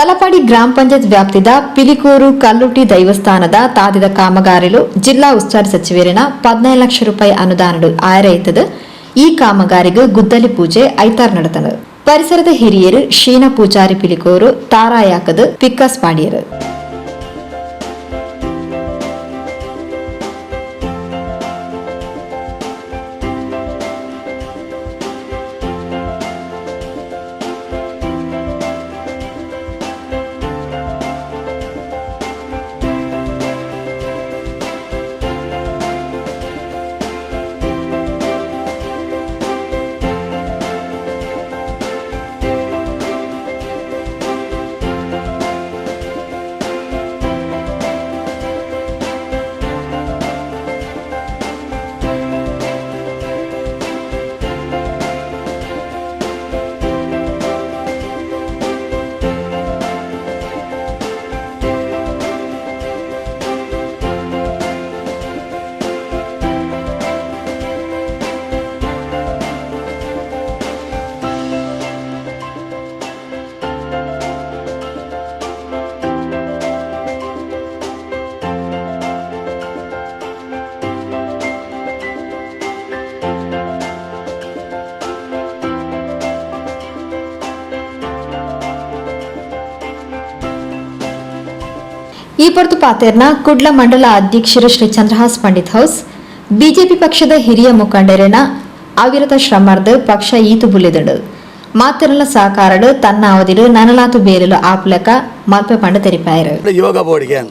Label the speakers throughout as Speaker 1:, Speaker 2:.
Speaker 1: ತಲಪಾಡಿ ಗ್ರಾಮ ಪಂಚಾಯತ್ ವ್ಯಾಪ್ತಿದ ಪಿಲಿಕೂರು ಕಲ್ಲುಟಿ ದೈವಸ್ಥಾನದ ತಾದಿದ ಕಾಮಗಾರಿಲು ಜಿಲ್ಲಾ ಉಸ್ತುವಾರಿ ಸಚಿವರಿನ 14 ಲಕ್ಷ ರೂಪಾಯಿ ಅನುದಾನ ಆಯರೈತದು. ಈ ಕಾಮಗಾರಿಗೆ ಗುದ್ದಲಿ ಪೂಜೆ ಐತಾರ್ ನಡೆತದು. ಪರಿಸರದ ಹಿರಿಯರು ಶೀನ ಪೂಜಾರಿ ಪಿಲಿಕೂರು ತಾರಾಯಾಕದು ಪಿಕ್ಕಸ್ ಪಾಡಿಯರು. ಈ ಹೊರತು ಪಾತೇರ್ನ ಕುಡ್ಲ ಮಂಡಲ ಅಧ್ಯಕ್ಷರು ಶ್ರೀ ಚಂದ್ರಹಾಸ್ ಪಂಡಿತ್ ಹೌಸ್ ಬಿಜೆಪಿ ಪಕ್ಷದ ಹಿರಿಯ ಮುಖಂಡರಿನ ಅವಿರತ ಶ್ರಮಾರ್ದ ಪಕ್ಷ ಈತು ಬುಲ್ಲಿದಡು ಮಾತೆರಲ ಸಹಕಾರಡು ತನ್ನ ಅವಧಿಲು ನನಲಾತು ಬೇರಲು ಆಪ್ಲಕ ಮಲ್ಪೆ ಪಂಡ ತೆರಿಪಾಯರು.
Speaker 2: ಯೋಗ ಬೋರ್ಡ್ಗೆ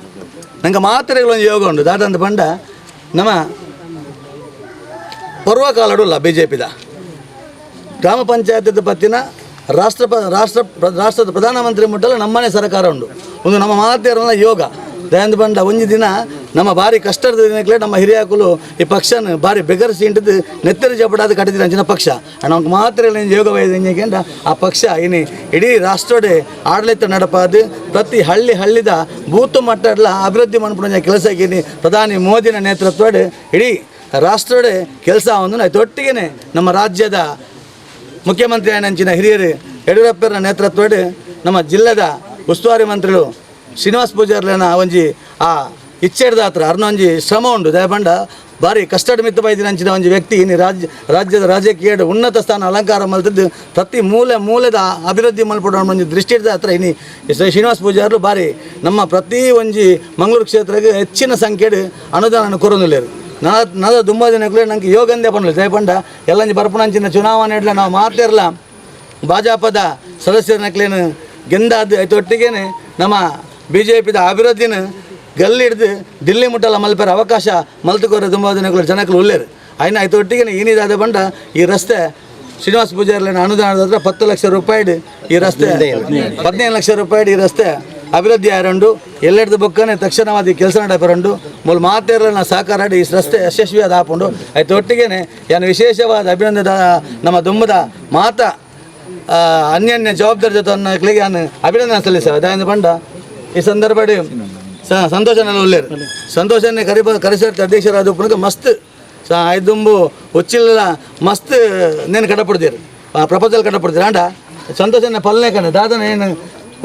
Speaker 2: ನಂಗೆ ಮಾತ್ರೆಗಳೊಂದು ಯೋಗ ಉಂಟು ದಾದಂತ ಪಂಡ ನಮ್ಮ ಪೂರ್ವಕಾಲಡುಲ್ಲ ಬಿಜೆಪಿದ ಗ್ರಾಮ ಪಂಚಾಯತ್ ಪತ್ತಿನ ರಾಷ್ಟ್ರದ ಪ್ರಧಾನಮಂತ್ರಿ ಮುಟ್ಟಲು ನಮ್ಮನೆ ಸರ್ಕಾರ ಉಂಟು. ಒಂದು ನಮ್ಮ ಮಾತೆರನ ಯೋಗ ದಯಂತ ಪಂಡ ಒಂಜಿ ದಿನ ನಮ್ಮ ಭಾರಿ ಕಷ್ಟದ ದಿನಕ್ಕೆ ನಮ್ಮ ಹಿರಿಯಾಕುಲು ಈ ಪಕ್ಷನ ಭಾರಿ ಬೆಗರಿಸಿ ಇಂಟದ್ದು ನೆತ್ತರಿ ಜಪಡಾದ ಕಟ್ಟಿದ ಅಂಚಿನ ಪಕ್ಷ ನಮ್ಗೆ ಮಾತ್ರ ಯೋಗ ವೈದ್ಯಂತ ಆ ಪಕ್ಷ ಇನ್ನು ಇಡೀ ರಾಷ್ಟ್ರಡೆ ಆಡಳಿತ ನಡಪಾದು ಪ್ರತಿ ಹಳ್ಳಿದ ಬೂತು ಮಟ್ಟಡ್ಲ ಅಭಿವೃದ್ಧಿ ಮಾಡ್ಬಿಡೋ ಕೆಲಸ ಆಗಿನಿ ಪ್ರಧಾನಿ ಮೋದಿನ ನೇತೃತ್ವಡೆ ಇಡೀ ರಾಷ್ಟ್ರಡೆ ಕೆಲಸ ಒಂದು ಒಟ್ಟಿಗೆ ನಮ್ಮ ರಾಜ್ಯದ ಮುಖ್ಯಮಂತ್ರಿ ಆಯ್ನಂಚಿನ ಹಿರಿಯರು ಯಡಿಯೂರಪ್ಪರ ನೇತೃತ್ವಡೆ ನಮ್ಮ ಜಿಲ್ಲೆದ ಉಸ್ತುವಾರಿ ಮಂತ್ರಿಗಳು ಶ್ರೀನಿವಾಸ ಪೂಜಾರ್ಲನ ಒಂಜಿ ಆ ಇಚ್ಛೆಡ್ದಾತ್ರ ಅರ್ನೊಂಜಿ ಶ್ರಮ ಉಂಟು ದಯಪಂಡ ಭಾರಿ ಕಷ್ಟಡ್ ಮಿತ್ತ ಬೈದಿನಂಚಿನ ಒಂಜಿ ವ್ಯಕ್ತಿ ಇನ್ನು ರಾಜ್ಯದ ರಾಜಕೀಯ ಉನ್ನತ ಸ್ಥಾನ ಅಲಂಕಾರ ಮಲ್ತದ್ದು ಪ್ರತಿ ಮೂಲದ ಅಭಿವೃದ್ಧಿ ಮಲ್ಪಡೋ ಒಂಜಿ ದೃಷ್ಟಿ ಹಿಡ್ದಾತ್ರ ಇನ್ನು ಶ್ರೀನಿವಾಸ ಪೂಜಾರ್ಲು ಭಾರಿ ನಮ್ಮ ಪ್ರತಿ ಒಂಜಿ ಮಂಗಳೂರು ಕ್ಷೇತ್ರಕ್ಕೆ ಹೆಚ್ಚಿನ ಸಂಖ್ಯೆಡ್ ಅನುದಾನ ಕೊರೊಂದುಲ್ಲೇರು. ನದ ತುಂಬ ದಿನಗಳು ನಂಗೆ ಯೋಗಂದೇ ಪಂಡ ಜಯಪಂಡ ಎಲ್ಲಂಜಿ ಬರ್ಪಣಂಚಿನ ಚುನಾವಣೆ ಇಡ್ಲ ನಾವು ಮಾತಿರಲ್ಲ ಭಾಜಪದ ಸದಸ್ಯರನಕ್ಲೇನು ಗೆಂದಾದ ಒಟ್ಟಿಗೆ ನಮ್ಮ ಬಿ ಜೆ ಪಿದ ಅಭಿವೃದ್ಧಿನ ಗಲ್ಲಿಡ್ದು ದಿಲ್ಲಿ ಮುಟ್ಟಲ್ಲ ಮಲ್ಪರ ಅವಕಾಶ ಮಲ್ತುಕೋರ ತುಂಬ ದಿನಗಳು ಜನಗಳು ಉಳ್ಳೇರು ಆಯ್ನ ಒಟ್ಟಿಗೆ ಏನಿದಾದ ಬಂಡ ಈ ರಸ್ತೆ ಶ್ರೀನಿವಾಸ ಪೂಜಾರಿನ ಅನುದಾನದ ಹತ್ರ 10 ಲಕ್ಷ ರೂಪಾಯಿ ಈ ರಸ್ತೆ 15 ಲಕ್ಷ ರೂಪಾಯಿ ಈ ರಸ್ತೆ ಅಭಿವೃದ್ಧಿ ಆರಂಡು ಎಲ್ಲೆಡ್ದು ಬೊಕ್ಕನೆ ತಕ್ಷಣವಾದಿ ಕೆಲಸ ನಡಪರಂಡು ಮೂಲ ಮಾತೆರನ ಸಹಕಾರ ಈ ರಸ್ತೆ ಯಶಸ್ವಿಯಾದ ಹಾಕೊಂಡು ಒಟ್ಟಿಗೆ ಏನು ವಿಶೇಷವಾದ ಅಭಿನಂದದ ನಮ್ಮ ದುಮ್ಮದ ಮಾತ ಅನ್ಯನ್ಯ ಜವಾಬ್ದಾರಿ ಜೊತೆ ಅನ್ನಕ್ಕೆ ನಾನು ಅಭಿನಂದನೆ ಸಲ್ಲಿಸ್ತೇವೆ. ಅದಾದ ಪಂಡ ಈ ಸಂದರ್ಭ ಸಂತೋಷನೆಲ್ಲ ಉಳ್ಳೇರು ಸಂತೋಷನೇ ಕರಿಸರ್ತಿ ಅಧ್ಯಕ್ಷರಾದ ಪುನಃ ಮಸ್ತ್ ಐದುಂಬು ಉಚ್ಚಿಲ್ಲ ಮಸ್ತ್ ನೇನು ಕಟ್ಟಪಡ್ತೀರಿ ಪ್ರಪೋಸಲ್ ಕಟ್ಟಪಡ್ತೀರಿ ಅಂಡ ಸಂತೋಷನೇ ಪಲ್ನೇ ಕಂಡ ದಾದನ ಏನು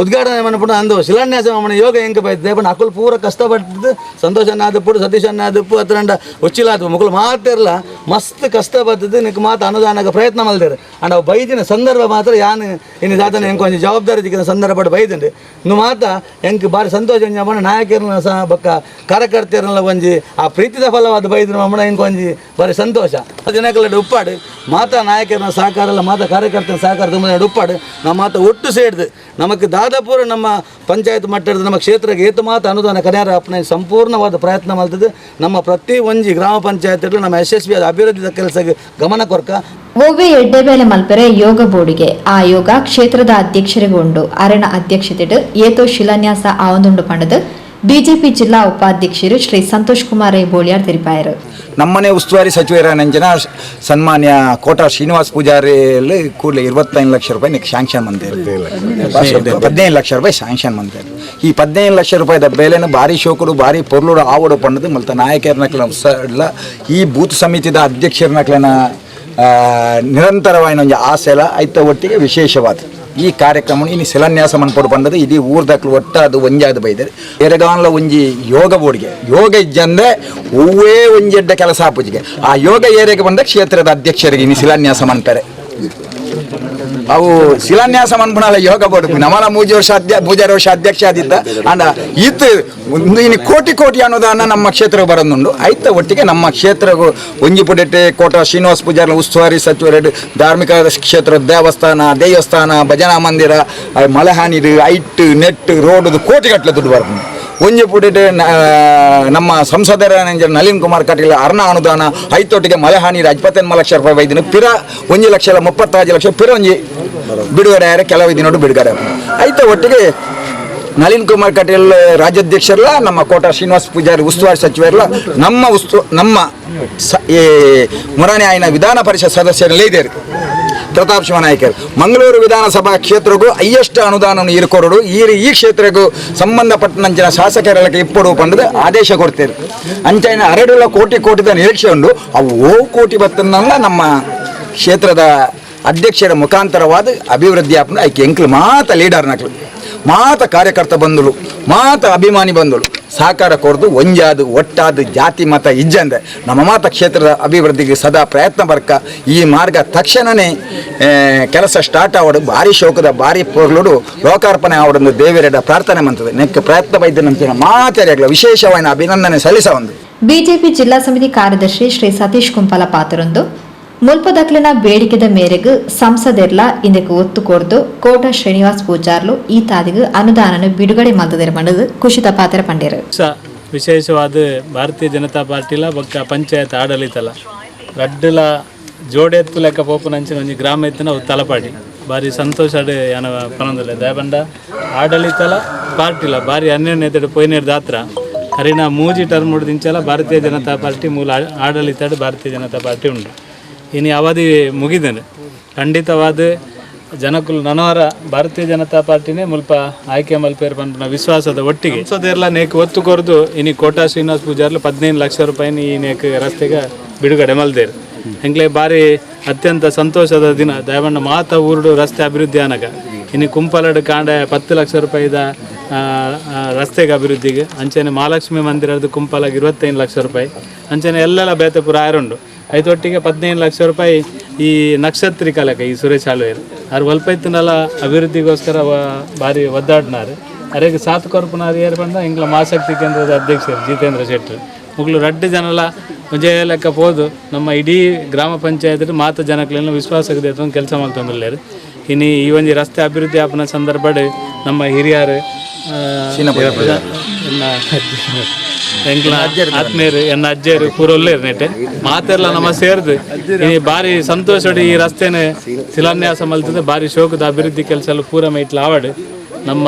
Speaker 2: ಉದ್ಘಾಟನೆ ಮನಪುಣ ಅಂದು ಶಿಲಾನ್ಯಾಸ ಮನ ಯೋಗ ಹೆಂಗೆ ಬೈತದೆ ಬಣ್ಣ ಅಕ್ಕಲು ಪೂರ ಕಷ್ಟಪಟ್ಟಿದ್ದು ಸಂತೋಷನಾದಪ್ಪು ಸತೀಶನಾದಪ್ಪು ಹತ್ರಂಡ ಉಚ್ಚಿಲಾದ ಮುಕ್ಕಳು ಮಾತಿರಲ್ಲ ಮಸ್ತ್ ಕಷ್ಟ ಬರ್ತದೆ ನಿಕ್ಕೆ ಮಾತು ಅನುದಾನಕ್ಕೆ ಪ್ರಯತ್ನ ಮಲ್ದೇರು ಅಂಡ್ ಅವು ಬೈದಿನ ಸಂದರ್ಭ ಮಾತ್ರ ಯಾನು ಇನ್ನು ದಾತನ ಹೆಂಗೆ ಕೊಂಚ ಜವಾಬ್ದಾರಿ ದಿಕ್ಕಿನ ಸಂದರ್ಭ ಪಟ್ಟು ಬೈದಂಡೆ ಇನ್ನು ಮಾತ ಹೆಂಗೆ ಭಾರಿ ಸಂತೋಷ ಮನ ನಾಯಕರನ್ನ ಸಹ ಬಕ್ಕ ಕಾರ್ಯಕರ್ತೆಯರನ್ನೆಲ್ಲ ಒಂಜಿ ಆ ಪ್ರೀತಿದ ಫಲವಾದ ಬೈದ್ರ ಮಮ್ಮನ ಹೆಂಗೆ ಕೊಂಜಿ ಭಾರಿ ಸಂತೋಷ ದಿನಗಳ ಉಪ್ಪಾಡು ಮಾತಾ ನಾಯಕರನ್ನ ಸಹಕಾರ ಎಲ್ಲ ಮಾತಾ ಕಾರ್ಯಕರ್ತರ ಸಹಕಾರ ತುಂಬ ಉಪ್ಪಾಡು ನಮ್ಮ ಮಾತ ಒಟ್ಟು ಸೇರಿದು ನಮಗೆ ದಾದಾಪುರ ನಮ್ಮ ಪಂಚಾಯತ್ ಮಟ್ಟದ ನಮ್ಮ ಕ್ಷೇತ್ರಕ್ಕೆ ಏತು ಮಾತು ಅನುದಾನ ಕನ್ಯಾರ ಅಪ್ಪನ ಸಂಪೂರ್ಣವಾದ ಪ್ರಯತ್ನ ಮಾಡ್ತದೆ. ನಮ್ಮ ಪ್ರತಿ ಒಂಜಿ ಗ್ರಾಮ ಪಂಚಾಯತ್ಗಳು ನಮ್ಮ ಯಶಸ್ವಿಯಾದ ಅಭಿವೃದ್ಧಿ ಕೆಲಸಕ್ಕೆ ಗಮನ ಕೊರಕ
Speaker 1: ಓವೆ ಎಡ್ಡೆಬೇಲೆ ಮಲ್ಪೆರೆ ಯೋಗ ಬೋರ್ಡಿಗೆ ಆ ಯೋಗ ಕ್ಷೇತ್ರದ ಅಧ್ಯಕ್ಷರಿಗೊಂಡು ಅರಣ ಅಧ್ಯಕ್ಷತೆ ಏತೋ ಶಿಲಾನ್ಯಾಸ ಆವೊಂದುಂಡು ಪಂಡದು ಬಿಜೆಪಿ ಜಿಲ್ಲಾ ಉಪಾಧ್ಯಕ್ಷರು ಶ್ರೀ ಸಂತೋಷ್ ಕುಮಾರ್ ಬೋಳಿಯಾರ್ ತಿಳಿಪಾಯರು.
Speaker 3: ನಮ್ಮನೆ ಉಸ್ತುವಾರಿ ಸಚಿವರನಂಜನ ಸನ್ಮಾನ್ಯ ಕೋಟಾ ಶ್ರೀನಿವಾಸ ಪೂಜಾರಿಯಲ್ಲಿ ಕೂಡಲೇ 25 ಲಕ್ಷ ರೂಪಾಯಿ ಶಾಂಕ್ಷನ್ ಮಂದಿರು 15 ಲಕ್ಷ ರೂಪಾಯಿ ಶಾಂಕ್ಷನ್ ಮಂದಿರು. ಈ 15 ಲಕ್ಷ ರೂಪಾಯಿದ ಬೆಲೆನ ಭಾರಿ ಶೋಕರು ಭಾರಿ ಪೊರ್ಲುಡು ಆವಡು ಪಣ್ಣದು ಮಲ್ತ ನಾಯಕರನಕ್ಲ ಈ ಬೂತ್ ಸಮಿತಿದ ಅಧ್ಯಕ್ಷರನಕ್ಲನ ನಿರಂತರವಾದ ಒಂದು ಆಸೆಲ ಐತ ಒಟ್ಟಿಗೆ ವಿಶೇಷವಾದ ಈ ಕಾರ್ಯಕ್ರಮ ಇನ್ನು ಶಿಲಾನ್ಯಾಸ ಮನ್ಪೊಡು ಬಂದದ್ದು ಇಡೀ ಊರ್ದಕ್ಲು ಒಟ್ಟಾದು ಒಂಜಾದು ಬೈದರೆ ಎರಗಾನ್ಲ ಒಂಜಿ ಯೋಗ ಬೋರ್ಡ್ಗೆ ಯೋಗ ಇಜ್ಜಂದ್ರೆ ಹೂವೇ ಒಂಜೆಡ್ಡ ಕೆಲಸ ಆಪುಜಿಗೆ ಆ ಯೋಗ ಏರಿಯಾಗೆ ಬಂದ ಕ್ಷೇತ್ರದ ಅಧ್ಯಕ್ಷರಿಗೆ ಇನ್ನು ಶಿಲಾನ್ಯಾಸ ಮನ್ಪರೆ ಅವು ಶಿಲಾನ್ಯಾಸ ಮನ್ಪುನಲ್ಲ ಯೋಗ ಬೋರ್ಡ್ ನಮ್ಮಲ ಮೂಜಾರು ವರ್ಷ ಅಧ್ಯಕ್ಷ ಆದಿದ್ದ ಅಂದ ಈತ್ ಇನ್ನು ಕೋಟಿ ಅನುದಾನ ನಮ್ಮ ಕ್ಷೇತ್ರಕ್ಕೆ ಬರೋದುಂಡು ಐತ ಒಟ್ಟಿಗೆ ನಮ್ಮ ಕ್ಷೇತ್ರಗೂ ಒಂಜಿ ಪುಡೆಟ್ಟೆ ಕೋಟ ಶ್ರೀನಿವಾಸ ಪೂಜಾರಿ ಉಸ್ತುವಾರಿ ಸಚಿವರು ಧಾರ್ಮಿಕ ಕ್ಷೇತ್ರ ದೇವಸ್ಥಾನ ಭಜನಾ ಮಂದಿರ ಮಲೆಹಾನಿ ಐಟ್ ನೆಟ್ ರೋಡ್ ಕೋಟಿಗಟ್ಟಲೆ ದುಡ್ಡು ಬರ್ತದೆ ಒಂಜಿ ಪುಡೆಟ್ಟೆ ನಮ್ಮ ಸಂಸದರ ನಳಿನ್ ಕುಮಾರ್ ಕಟೀಲ್ ಅರ್ಣ ಅನುದಾನ ಐತೊಟ್ಟಿಗೆ ಮಲೆಹಾನಿ 25 ಲಕ್ಷ ರೂಪಾಯಿ ವೈದ್ಯನು ಪಿರ 1,35 ಲಕ್ಷ ಪಿರ ಒಂಜಿ ಬಿಡುಗಡೆ ಕೆಲವು ದಿನೋಡು ಬಿಡುಗಡೆ ಐತ ಒಟ್ಟಿಗೆ ನಳಿನ್ ಕುಮಾರ್ ಕಟೀಲ್ ರಾಜ್ಯಾಧ್ಯಕ್ಷರಲ್ಲ ನಮ್ಮ ಕೋಟ ಶ್ರೀನಿವಾಸ ಪೂಜಾರಿ ಉಸ್ತುವಾರಿ ಸಚಿವರಲ್ಲ ನಮ್ಮ ಈ ಮುರಾನಿ ಆಯ್ನ ವಿಧಾನ ಪರಿಷತ್ ಸದಸ್ಯರಲ್ಲೇ ಇದ್ದಾರೆ ಪ್ರತಾಪ್ ಶಿವನಾಯ್ಕರ್ ಮಂಗಳೂರು ವಿಧಾನಸಭಾ ಕ್ಷೇತ್ರಕ್ಕೂ ಹೈಯೆಸ್ಟ್ ಅನುದಾನವನ್ನು ಇರ್ಕೊರೋಡು ಈ ಕ್ಷೇತ್ರಕ್ಕೂ ಸಂಬಂಧಪಟ್ಟಂಚಿನ ಶಾಸಕರೆಲ್ಲ ಇಪ್ಪಡು ಬಂದು ಆದೇಶ ಕೊಡ್ತೇವೆ ಅಂಚೈನ 2 ಕೋಟಿದ ನಿರೀಕ್ಷೆ ಉಂಟು ಅವು ಕೋಟಿ ಬತ್ತನಲ್ಲ ನಮ್ಮ ಕ್ಷೇತ್ರದ ಅಧ್ಯಕ್ಷರ ಮುಖಾಂತರವಾದ ಅಭಿವೃದ್ಧಿ ಆಪನ ಆಯ್ಕೆ ಎಂಕ್ಲು ಮಾತ ಲೀಡರ್ ನಕ್ಲು ಮಾತ ಕಾರ್ಯಕರ್ತ ಬಂದಳು ಮಾತ ಅಭಿಮಾನಿ ಬಂದಳು ಸಹಕಾರ ಕೊಡ್ದು ಒಂಜಾದು ಒಟ್ಟಾದು ಜಾತಿ ಮತ ಇಜ್ಜಂದೆ ನಮ್ಮ ಮಾತ ಕ್ಷೇತ್ರದ ಅಭಿವೃದ್ಧಿಗೆ ಸದಾ ಪ್ರಯತ್ನ ಬರ್ಕ ಈ ಮಾರ್ಗ ತಕ್ಷಣವೇ ಕೆಲಸ ಸ್ಟಾರ್ಟ್ ಆವಡು ಭಾರಿ ಶೋಕದ ಭಾರಿ ಪೊರ್ಲುಡು ಲೋಕಾರ್ಪಣೆ ಆವಡೊಂದು ದೇವರೆಡ ಪ್ರಾರ್ಥನೆ ಮಂತದೆ ನೆಕ್ ಪ್ರಯತ್ನ ಬೈದ್ಯನಂಚಿನ ಮಾತೆರೆಗಳ ವಿಶೇಷವಾದ ಅಭಿನಂದನೆ ಸಲ್ಲಿಸ ಒಂದು
Speaker 1: ಬಿಜೆಪಿ ಜಿಲ್ಲಾ ಸಮಿತಿ ಕಾರ್ಯದರ್ಶಿ ಶ್ರೀ ಸತೀಶ್ ಕುಂಪಲ ಪಾತ್ರೊಂದು ಮುಲ್ಪದಕ್ಲಿನ ಬೇಡಿಕೆದ ಮೇರೆಗೆ ಸಂಸದೆರ್ಲ ಇಂದಕ್ಕೆ ಒತ್ತು ಕೊರ್ದು ಕೋಟ ಶ್ರೀನಿವಾಸ್ ಪೂಜಾರ್ಲು ಈ ತಾದಿಗೆ ಅನುದಾನ ಬಿಡುಗಡೆ ಮಲ್ತದೆರ್ ಮನದು ಕುಶಿತ ಪಾತ್ರ ಪಂಡೇರು
Speaker 4: ವಿಶೇಷವಾದ ಭಾರತೀಯ ಜನತಾ ಪಾರ್ಟಿಲ ಬೊಕ್ಕ ಪಂಚಾಯತ್ ಆಡಳಿತಲ ರಡ್ಡಲ ಜೋಡೆತ್ತು ಲೆಕ್ಕ ಪೋಪುನಂಚಿನ ಒಂಜಿ ಗ್ರಾಮ ಎತ್ತಿನ ಅವು ತಲಪಾಡಿ ಬಾರಿ ಸಂತೋಷ ಯಾನ ಪನೊಂದುಲ್ಲೆ ದಯಬಂಡ ಆಡಳಿತಲ ಪಾರ್ಟಿಲ ಬಾರಿ ಅನ್ಯೋನ್ಯತೆ ಪೋಯ್ನೇರ್ ದಾತ್ರ ಹರಿನ ಮೂಜಿ ಟರ್ಮ್ ಉಡ್ದಿಂಚಲ ಭಾರತೀಯ ಜನತಾ ಪಾರ್ಟಿ ಮೂಲ ಆಡಳಿತ ಭಾರತೀಯ ಜನತಾ ಪಾರ್ಟಿ ಉಂಟು ಇನ್ನು ಅವಧಿ ಮುಗಿದೇನೆ ಖಂಡಿತವಾದ ಜನಕ್ಕೂ ನನವರ ಭಾರತೀಯ ಜನತಾ ಪಾರ್ಟಿನೇ ಮುಲ್ಪ ಆಯ್ಕೆ ಮಲ್ಪೇರು ಬಂದ ವಿಶ್ವಾಸದ ಒಟ್ಟಿಗೆ ಸಂಸದೆಲ್ಲ ನೇಕ್ ಒತ್ತು ಕೊರ್ದು ಇನ್ನು ಕೋಟಾ ಶ್ರೀನಿವಾಸ ಪೂಜಾರ್ಲು 15 ಲಕ್ಷ ರೂಪಾಯಿ ಈ ನೇಕ್ ರಸ್ತೆಗೆ ಬಿಡುಗಡೆ ಮಲ್ದೇರು ಹೆಂಗ್ಲೇ ಬಾರಿ ಅತ್ಯಂತ ಸಂತೋಷದ ದಿನ ದಯವಣ್ಣ ಮಾತ ಊರುಡು ರಸ್ತೆ ಅಭಿವೃದ್ಧಿ ಅನಗ ಇನ್ನು ಕುಂಪಲಡ್ ಕಾಂಡ 10 ಲಕ್ಷ ರೂಪಾಯಿದ ರಸ್ತೆಗೆ ಅಭಿವೃದ್ಧಿಗೆ ಅಂಚೆನೆ ಮಹಾಲಕ್ಷ್ಮಿ ಮಂದಿರದ ಕುಂಪಲಾಗಿ 25 ಲಕ್ಷ ರೂಪಾಯಿ ಅಂಚೆನೆ ಎಲ್ಲೆಲ್ಲ ಬೇತಪುರ ಆಯರುಂಡು ಐತೊಟ್ಟಿಗೆ 15 ಲಕ್ಷ ರೂಪಾಯಿ ಈ ನಕ್ಷತ್ರಿಕ ಲೆಕ್ಕ ಈ ಸುರೇಶ್ ಆಳ್ವೇರು ಅವ್ರು ಒಲ್ಪೈತಿನಲ್ಲ ಅಭಿವೃದ್ಧಿಗೋಸ್ಕರ ಭಾರಿ ಒದ್ದಾಡ್ನಾರು ಅರೆಗೆ ಸಾತ್ ಕೊರ್ಪುನಾರು ಏರ್ ಬಂದ ಇಂಗ್ಲ ಮಹಾಶಕ್ತಿ ಕೇಂದ್ರದ ಅಧ್ಯಕ್ಷರು ಜಿತೇಂದ್ರ ಶೆಟ್ಟರು ಮುಗ್ಲು ರಡ್ಡು ಜನಲ ವಿಜಯ ಲೆಕ್ಕ ಹೋದು ನಮ್ಮ ಇಡೀ ಗ್ರಾಮ ಪಂಚಾಯತ್ ಮಾತು ಜನಕ್ಲೆಲ್ಲ ವಿಶ್ವಾಸಕ್ಕೆ ಕೆಲಸ ಮಾಡ್ತಂದಿಲ್ಲೇರು ಇನ್ನು ಈ ಒಂದು ರಸ್ತೆ ಅಭಿವೃದ್ಧಿ ಆಪನ ಸಂದರ್ಭ ನಮ್ಮ ಹಿರಿಯರು ಆತ್ಮೀಯರು ಎನ್ನ ಅಜ್ಜಿಯರು ಪೂರೊಲ್ಲೇರು ನೆಟ್ಟೆ ಮಾತೆಲ್ಲ ನಮ್ಮ ಸೇರಿದು ಇನ್ನು ಭಾರಿ ಸಂತೋಷ ಈ ರಸ್ತೆನೆ ಶಿಲಾನ್ಯಾಸ ಮಲ್ತದೆ ಭಾರಿ ಶೋಕದ ಅಭಿವೃದ್ಧಿ ಕೆಲಸ ಎಲ್ಲ ಪೂರ ಮೈಟ್ಲ ಆವಡು ನಮ್ಮ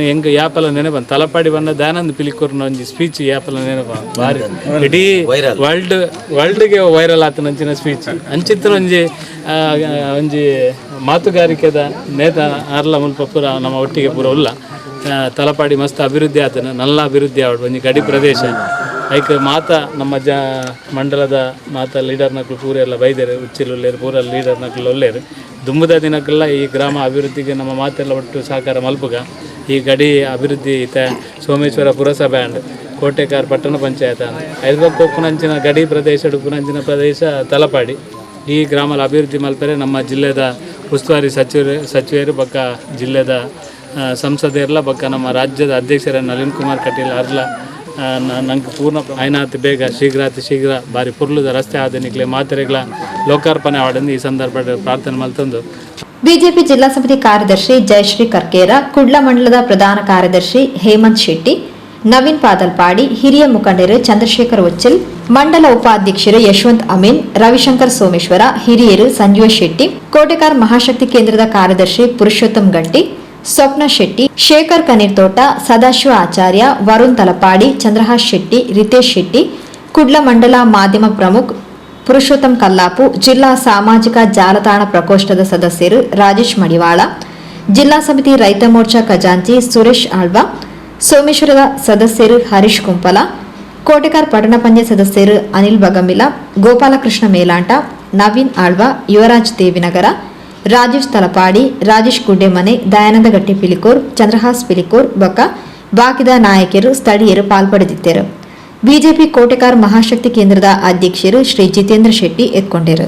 Speaker 4: ಹೆಂಗೆ ಯಾಪಲ್ಲ ನೆನಪ ತಲಪಾಡಿ ಬಂದ ದಯಾನಂದ ಪಿಲಿಕೂರ್ನ ಒಂಜಿ ಸ್ಪೀಚ್ ಯಾಪಲ್ಲ ನೆನಪ ಭಾರಿ ಇಡೀ ವರ್ಲ್ಡ್ಗೆ ವೈರಲ್ ಆತನ ಅಂಚಿನ ಸ್ಪೀಚ್ ಅಂಚಿತ್ತಿನ ಒಂಜಿ ಮಾತುಗಾರಿಕೆದ ನೇತ ಆರ್ಲ ಮುಲ್ಪ ಪೂರ ನಮ್ಮ ಒಟ್ಟಿಗೆ ಪೂರ ಉಲ್ಲ ತಲಪಾಡಿ ಮಸ್ತ್ ಅಭಿವೃದ್ಧಿ ಆತನ ನಲ್ಲ ಅಭಿವೃದ್ಧಿ ಆವಡು ಒಂಜಿ ಗಡಿ ಪ್ರದೇಶ ಐಕ್ ಮಾತ ನಮ್ಮ ಮಂಡಲದ ಮಾತ ಲೀಡರ್ ನಕ್ಲು ಪೂರ ಎಲ್ಲ ಬೈದೇರು ಉಚ್ಚಿಲೊಲ್ಲೇರು ಪೂರ ಲೀಡರ್ ನಕ್ಲು ಒಲ್ಲೇರು ದುಂಬುದ ದಿನಕ್ಕೆಲ್ಲ ಈ ಗ್ರಾಮ ಅಭಿವೃದ್ಧಿಗೆ ನಮ್ಮ ಮಾತೆಲ್ಲ ಒಟ್ಟು ಸಹಕಾರ ಮಲ್ಪುಗ ಈ ಗಡಿ ಅಭಿವೃದ್ಧಿ ಇತ್ತ ಸೋಮೇಶ್ವರ ಪುರಸಭೆ ಅಂಡ್ ಕೋಟೆಕಾರ್ ಪಟ್ಟಣ ಪಂಚಾಯತ್ ಐದಕ್ಕೆ ಉಪುನಂಚಿನ ಗಡಿ ಪ್ರದೇಶ ಉಪುನಂಚಿನ ಪ್ರದೇಶ ತಲಪಾಡಿ ಈ ಗ್ರಾಮದ ಅಭಿವೃದ್ಧಿ ಮಲ್ಪರೆ ನಮ್ಮ ಜಿಲ್ಲೆದ ಉಸ್ತುವಾರಿ ಸಚಿವರು ಬಕ್ಕ ಜಿಲ್ಲೆದ ಸಂಸದೆರ್ಲ ಬಕ್ಕ ನಮ್ಮ ರಾಜ್ಯದ ಅಧ್ಯಕ್ಷರ ನಳಿನ್ ಕುಮಾರ್ ಕಟೀಲ್ ಅರ್ಲ ನಂಗೆ ಪೂರ್ಣ ಆಯ್ನಾತ್ ಬೇಗ ಶೀಘ್ರ ಬಾರಿ ಪುರ್ಲುದ ರಸ್ತೆ ಆದನಿಕ್ಲೆ ಮಾತ್ರೆಗಳ ಲೋಕಾರ್ಪಣೆ ಆವಡಂದು ಈ ಸಂದರ್ಭದ ಪ್ರಾರ್ಥನೆ ಮಲ್ತಂದು
Speaker 1: ಬಿಜೆಪಿ ಜಿಲ್ಲಾ ಸಮಿತಿ ಕಾರ್ಯದರ್ಶಿ ಜಯಶ್ರೀ ಕರ್ಕೇರ ಕುಡ್ಲ ಮಂಡಲದ ಪ್ರಧಾನ ಕಾರ್ಯದರ್ಶಿ ಹೇಮಂತ್ ಶೆಟ್ಟಿ ನವೀನ್ ಪಾದಲ್ಪಾಡಿ ಹಿರಿಯ ಮುಖಂಡರು ಚಂದ್ರಶೇಖರ್ ಒಚ್ಚಲ್ ಮಂಡಲ ಉಪಾಧ್ಯಕ್ಷರು ಯಶವಂತ್ ಅಮೀನ್ ರವಿಶಂಕರ್ ಸೋಮೇಶ್ವರ ಹಿರಿಯರು ಸಂಜೀವ ಶೆಟ್ಟಿ ಕೋಟೆಕಾರ್ ಮಹಾಶಕ್ತಿ ಕೇಂದ್ರದ ಕಾರ್ಯದರ್ಶಿ ಪುರುಷೋತ್ತಮ್ ಗಂಟಿ ಸ್ವಪ್ನ ಶೆಟ್ಟಿ ಶೇಖರ್ ಕನೀರ್ತೋಟ ಸದಾಶಿವ ಆಚಾರ್ಯ ವರುಣ್ ತಲಪಾಡಿ ಚಂದ್ರಹಾಸ್ ಶೆಟ್ಟಿ ರಿತೇಶ್ ಶೆಟ್ಟಿ ಕುಡ್ಲ ಮಂಡಲ ಮಾಧ್ಯಮ ಪ್ರಮುಖ್ ಪುರುಷೋತ್ತಮ್ ಕಲ್ಲಾಪು ಜಿಲ್ಲಾ ಸಾಮಾಜಿಕ ಜಾಲತಾಣ ಪ್ರಕೋಷ್ಠದ ಸದಸ್ಯರು ರಾಜೇಶ್ ಮಡಿವಾಳ ಜಿಲ್ಲಾ ಸಮಿತಿ ರೈತ ಮೋರ್ಚಾ ಖಜಾಂಚಿ ಸುರೇಶ್ ಆಳ್ವ ಸೋಮೇಶ್ವರದ ಸದಸ್ಯರು ಹರೀಶ್ ಕುಂಪಲ ಕೋಟೆಕಾರ್ ಪಟ್ಟಣ ಪಂಚಾಯತ್ ಸದಸ್ಯರು ಅನಿಲ್ ಬಗಮಿಲ ಗೋಪಾಲಕೃಷ್ಣ ಮೇಲಾಂಟ ನವೀನ್ ಆಳ್ವ ಯುವರಾಜ್ ದೇವಿನಗರ ರಾಜೇಶ್ ತಲಪಾಡಿ, ರಾಜೇಶ್ ಗುಡ್ಡೆಮನೆ, ದಯಾನಂದ ಗಟ್ಟಿ ಪಿಲಿಕೋರ್, ಚಂದ್ರಹಾಸ್ ಪಿಲಿಕೋರ್ ಬೊಕ್ಕ ಬಾಕಿದ ನಾಯಕರು ಸ್ಥಳೀಯರು ಪಾಲ್ಪಡೆದಿದ್ದರು. ಬಿಜೆಪಿ ಕೋಟೆಕಾರ್ ಮಹಾಶಕ್ತಿ ಕೇಂದ್ರದ ಅಧ್ಯಕ್ಷರು ಶ್ರೀ ಜಿತೇಂದ್ರ ಶೆಟ್ಟಿ ಎತ್ಕೊಂಡಿರು.